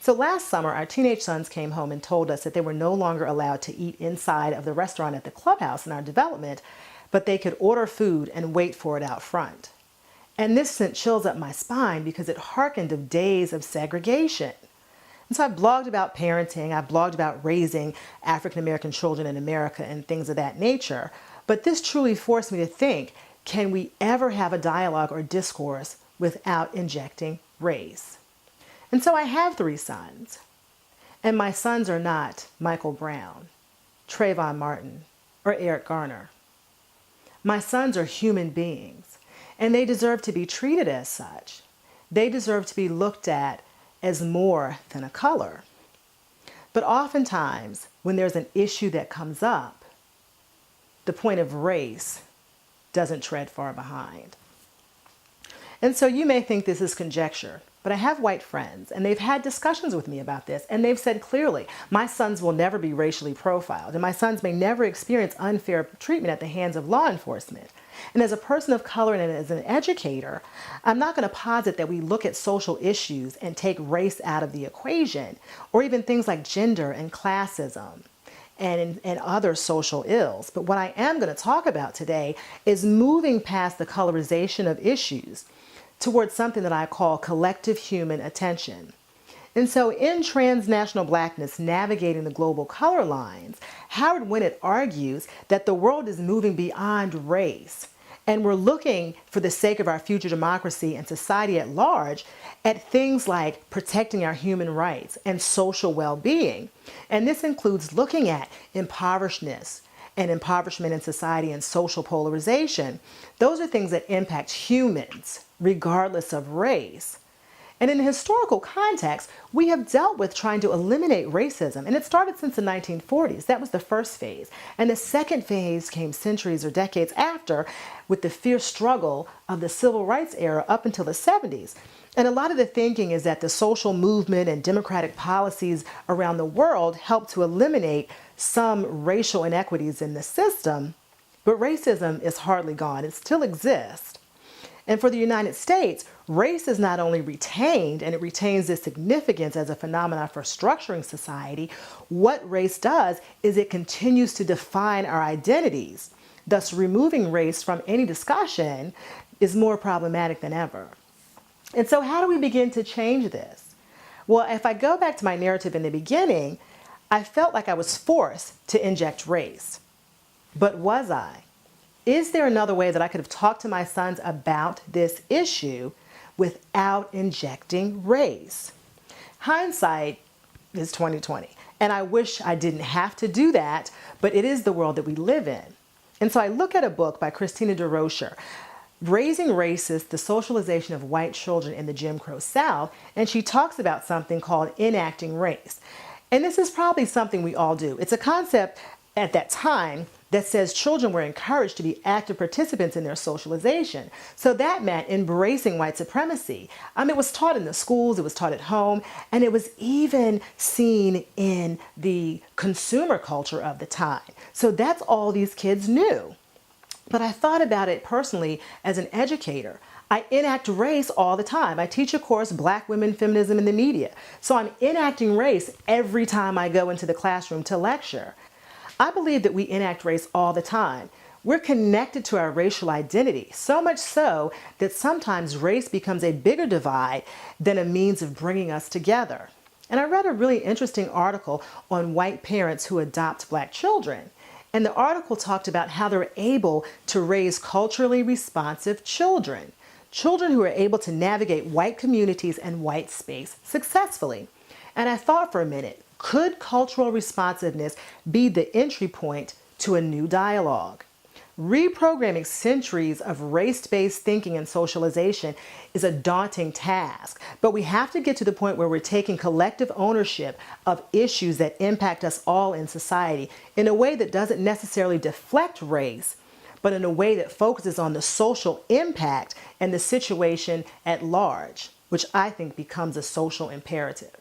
So last summer, our teenage sons came home and told us that they were no longer allowed to eat inside of the restaurant at the clubhouse in our development, but they could order food and wait for it out front. And this sent chills up my spine because it harkened of days of segregation. And so I blogged about parenting, I blogged about raising African American children in America and things of that nature. But this truly forced me to think, can we ever have a dialogue or discourse without injecting race? And so I have 3 sons. And my sons are not Michael Brown, Trayvon Martin, or Eric Garner. My sons are human beings, and they deserve to be treated as such. They deserve to be looked at as more than a color. But oftentimes, when there's an issue that comes up, the point of race doesn't tread far behind. And so you may think this is conjecture, but I have white friends, and they've had discussions with me about this, and they've said clearly, my sons will never be racially profiled, and my sons may never experience unfair treatment at the hands of law enforcement. And as a person of color and as an educator, I'm not going to posit that we look at social issues and take race out of the equation, or even things like gender and classism and other social ills. But what I am going to talk about today is moving past the colorization of issues towards something that I call collective human attention. And so in Transnational Blackness, Navigating the Global Color Lines, Howard Winnett argues that the world is moving beyond race, and we're looking, for the sake of our future democracy and society at large, at things like protecting our human rights and social well-being. And this includes looking at impoverishedness and impoverishment in society and social polarization. Those are things that impact humans, regardless of race. And in a historical context, we have dealt with trying to eliminate racism, and it started since the 1940s. That was the first phase. And the second phase came centuries or decades after, with the fierce struggle of the civil rights era up until the 70s. And a lot of the thinking is that the social movement and democratic policies around the world helped to eliminate some racial inequities in the system, but racism is hardly gone. It still exists. And for the United States, race is not only retained, and it retains its significance as a phenomenon for structuring society. What race does is it continues to define our identities. Thus, removing race from any discussion is more problematic than ever. And so how do we begin to change this? Well, if I go back to my narrative in the beginning, I felt like I was forced to inject race. But was I? Is there another way that I could have talked to my sons about this issue without injecting race? Hindsight is 20/20, and I wish I didn't have to do that, but it is the world that we live in. And so I look at a book by Christina DeRocher, Raising Racists, the Socialization of White Children in the Jim Crow South, and she talks about something called enacting race. And this is probably something we all do. It's a concept at that time that says children were encouraged to be active participants in their socialization. So that meant embracing white supremacy. It was taught in the schools, it was taught at home, and it was even seen in the consumer culture of the time. So that's all these kids knew. But I thought about it personally as an educator. I enact race all the time. I teach a course, Black Women, Feminism in the Media. So I'm enacting race every time I go into the classroom to lecture. I believe that we enact race all the time. We're connected to our racial identity, so much so that sometimes race becomes a bigger divide than a means of bringing us together. And I read a really interesting article on white parents who adopt Black children. And the article talked about how they're able to raise culturally responsive children. Children who are able to navigate white communities and white space successfully. And I thought for a minute, could cultural responsiveness be the entry point to a new dialogue? Reprogramming centuries of race-based thinking and socialization is a daunting task, but we have to get to the point where we're taking collective ownership of issues that impact us all in society in a way that doesn't necessarily deflect race, but in a way that focuses on the social impact and the situation at large, which I think becomes a social imperative.